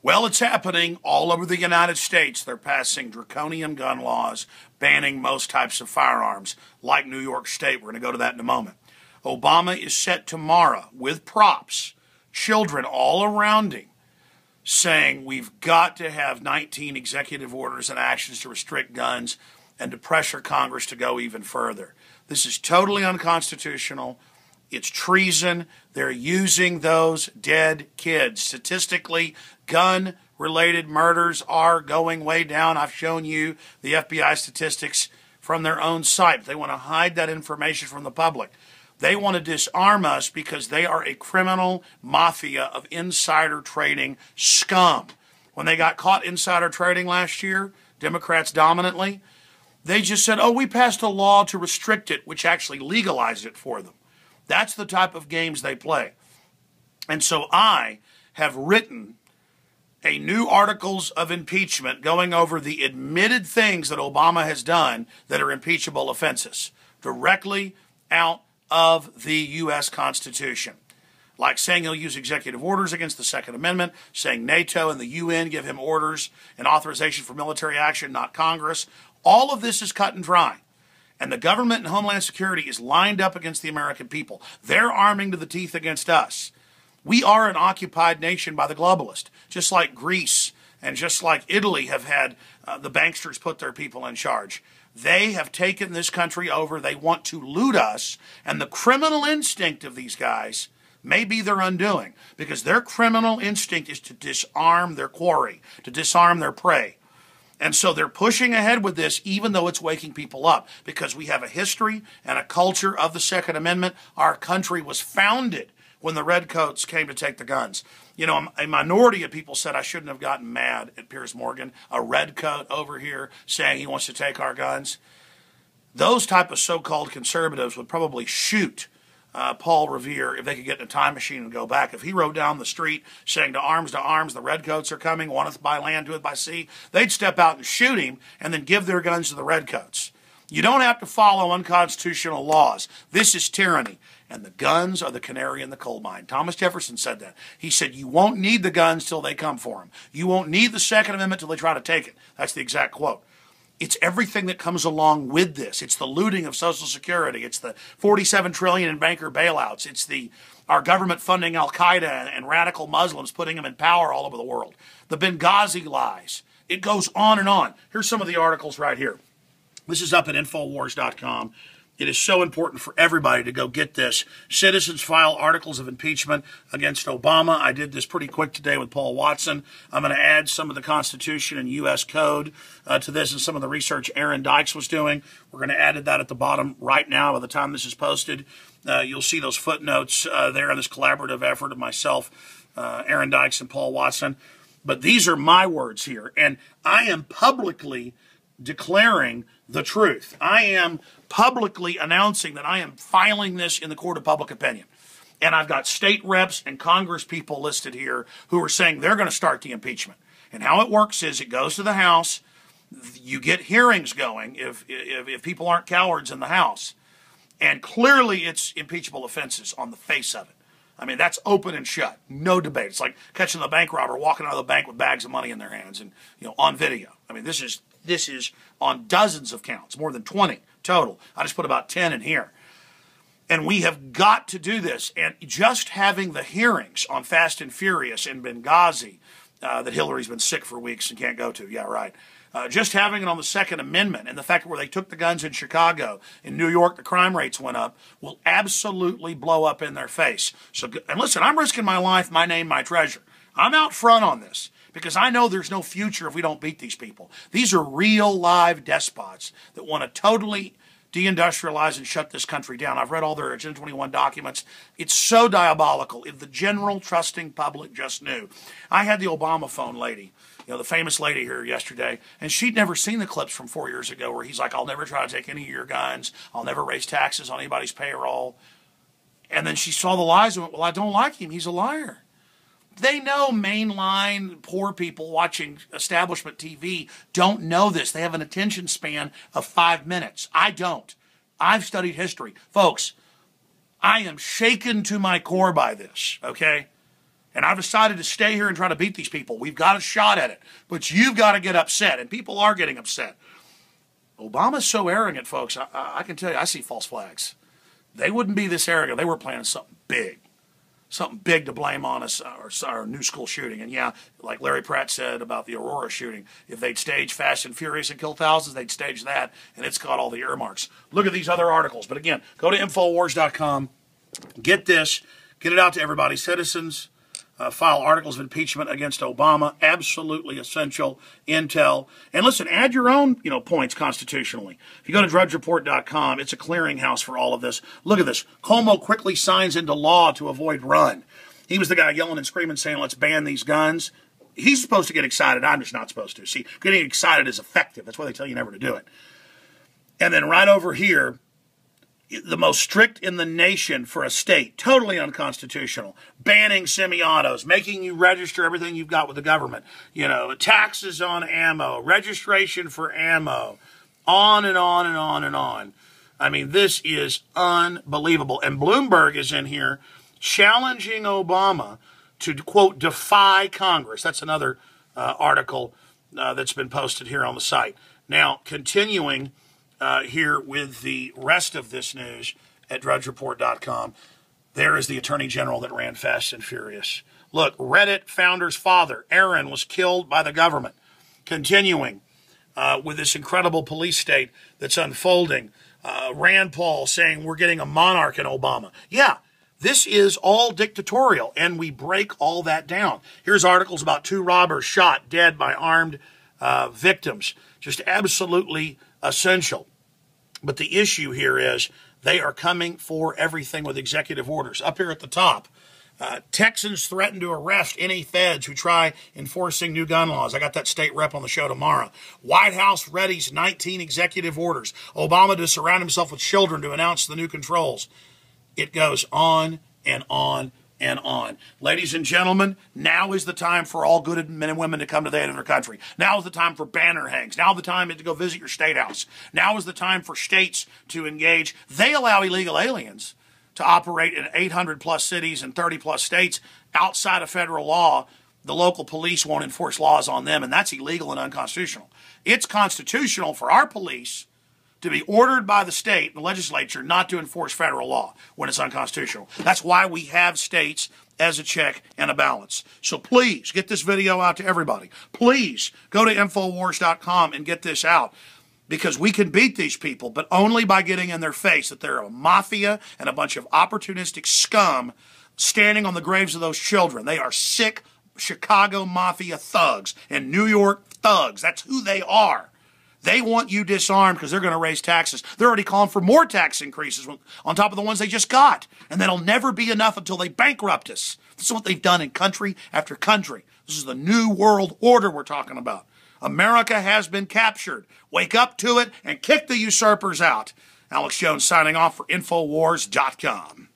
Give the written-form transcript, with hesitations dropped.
Well, it's happening all over the United States. They're passing draconian gun laws, banning most types of firearms, like New York State. We're going to go to that in a moment. Obama is set tomorrow with props, children all around him, saying we've got to have 19 executive orders and actions to restrict guns and to pressure Congress to go even further. This is totally unconstitutional. It's treason. They're using those dead kids. Statistically, gun-related murders are going way down. I've shown you the FBI statistics from their own site. They want to hide that information from the public. They want to disarm us because they are a criminal mafia of insider trading scum. When they got caught insider trading last year, Democrats dominantly, they just said, oh, we passed a law to restrict it, which actually legalized it for them. That's the type of games they play. And so I have written a new articles of impeachment going over the admitted things that Obama has done that are impeachable offenses directly out of the U.S. Constitution. Like saying he'll use executive orders against the Second Amendment, saying NATO and the UN give him orders and authorization for military action, not Congress. All of this is cut and dry. And the government and Homeland Security is lined up against the American people. They're arming to the teeth against us. We are an occupied nation by the globalists, just like Greece and just like Italy have had the banksters put their people in charge. They have taken this country over. They want to loot us. And the criminal instinct of these guys may be their undoing, because their criminal instinct is to disarm their quarry, to disarm their prey. And so they're pushing ahead with this, even though it's waking people up, because we have a history and a culture of the Second Amendment. Our country was founded when the Redcoats came to take the guns. You know, a minority of people said I shouldn't have gotten mad at Piers Morgan, a redcoat over here saying he wants to take our guns. Those type of so-called conservatives would probably shoot Paul Revere if they could get in a time machine and go back. If he rode down the street saying to arms, the redcoats are coming, waneth by land, doeth by sea, they'd step out and shoot him and then give their guns to the redcoats. You don't have to follow unconstitutional laws. This is tyranny. And the guns are the canary in the coal mine. Thomas Jefferson said that. He said, you won't need the guns till they come for them. You won't need the Second Amendment till they try to take it. That's the exact quote. It's everything that comes along with this. It's the looting of Social Security. It's the $47 trillion in banker bailouts. It's our government funding Al-Qaeda and radical Muslims, putting them in power all over the world. The Benghazi lies. It goes on and on. Here's some of the articles right here. This is up at Infowars.com. It is so important for everybody to go get this. Citizens file articles of impeachment against Obama. I did this pretty quick today with Paul Watson. I'm going to add some of the Constitution and U.S. Code to this and some of the research Aaron Dykes was doing. We're going to add that at the bottom right now by the time this is posted. You'll see those footnotes there in this collaborative effort of myself, Aaron Dykes, and Paul Watson. But these are my words here, and I am publicly declaring the truth. I am publicly announcing that I am filing this in the court of public opinion. And I've got state reps and Congress people listed here who are saying they're going to start the impeachment. And how it works is it goes to the House. You get hearings going if people aren't cowards in the House. And clearly it's impeachable offenses on the face of it. I mean, that's open and shut. No debate. It's like catching the bank robber walking out of the bank with bags of money in their hands and, on video. I mean, this is on dozens of counts, more than 20 total. I just put about 10 in here. And we have got to do this. And just having the hearings on Fast and Furious in Benghazi, that Hillary's been sick for weeks and can't go to, yeah, right. Just having it on the Second Amendment and the fact where they took the guns in Chicago, in New York, the crime rates went up, will absolutely blow up in their face. So, and listen, I'm risking my life, my name, my treasure. I'm out front on this, because I know there's no future if we don't beat these people. These are real live despots that want to totally deindustrialize and shut this country down. I've read all their Agenda 21 documents. It's so diabolical. If the general trusting public just knew. I had the Obama phone lady, the famous lady here yesterday, and she'd never seen the clips from 4 years ago where he's like, I'll never try to take any of your guns. I'll never raise taxes on anybody's payroll. And then she saw the lies and went, well, I don't like him. He's a liar. They know mainline poor people watching establishment TV don't know this. They have an attention span of 5 minutes. I don't. I've studied history. Folks, I am shaken to my core by this, okay? And I've decided to stay here and try to beat these people. We've got a shot at it. But you've got to get upset. And people are getting upset. Obama's so arrogant, folks. I can tell you, I see false flags. They wouldn't be this arrogant. They were planning something big. Something big to blame on us, our new school shooting. And yeah, like Larry Pratt said about the Aurora shooting, if they'd stage Fast and Furious and kill thousands, they'd stage that, and it's got all the earmarks. Look at these other articles. But again, go to Infowars.com, get this, get it out to everybody. Citizens file articles of impeachment against Obama, absolutely essential intel. And listen, add your own points constitutionally. If you go to drudgereport.com, it's a clearinghouse for all of this. Look at this. Cuomo quickly signs into law to avoid run. He was the guy yelling and screaming saying, let's ban these guns. He's supposed to get excited. I'm just not supposed to. See, getting excited is effective. That's why they tell you never to do it. And then right over here, the most strict in the nation for a state, totally unconstitutional, banning semi-autos, making you register everything you've got with the government, taxes on ammo, registration for ammo, on and on and on and on. I mean, this is unbelievable. And Bloomberg is in here challenging Obama to, quote, defy Congress. That's another article that's been posted here on the site. Now, continuing here with the rest of this news at drudgereport.com. There is the Attorney General that ran Fast and Furious. Look, Reddit founder's father, Aaron, was killed by the government. Continuing with this incredible police state that's unfolding. Rand Paul saying we're getting a monarch in Obama. Yeah, this is all dictatorial, and we break all that down. Here's articles about 2 robbers shot dead by armed victims. Just absolutely essential. But the issue here is they are coming for everything with executive orders. Up here at the top, Texans threaten to arrest any feds who try enforcing new gun laws. I got that state rep on the show tomorrow. White House readies 19 executive orders. Obama to surround himself with children to announce the new controls. It goes on and on and on. Ladies and gentlemen, now is the time for all good men and women to come to the aid of their country. Now is the time for banner hangs. Now is the time to go visit your state house. Now is the time for states to engage. They allow illegal aliens to operate in 800-plus cities and 30-plus states outside of federal law. The local police won't enforce laws on them, and that's illegal and unconstitutional. It's constitutional for our police to be ordered by the state, the legislature, not to enforce federal law when it's unconstitutional. That's why we have states as a check and a balance. So please get this video out to everybody. Please go to Infowars.com and get this out, because we can beat these people, but only by getting in their face that they're a mafia and a bunch of opportunistic scum standing on the graves of those children. They are sick Chicago mafia thugs and New York thugs. That's who they are. They want you disarmed because they're going to raise taxes. They're already calling for more tax increases on top of the ones they just got. And that'll never be enough until they bankrupt us. This is what they've done in country after country. This is the new world order we're talking about. America has been captured. Wake up to it and kick the usurpers out. Alex Jones signing off for Infowars.com.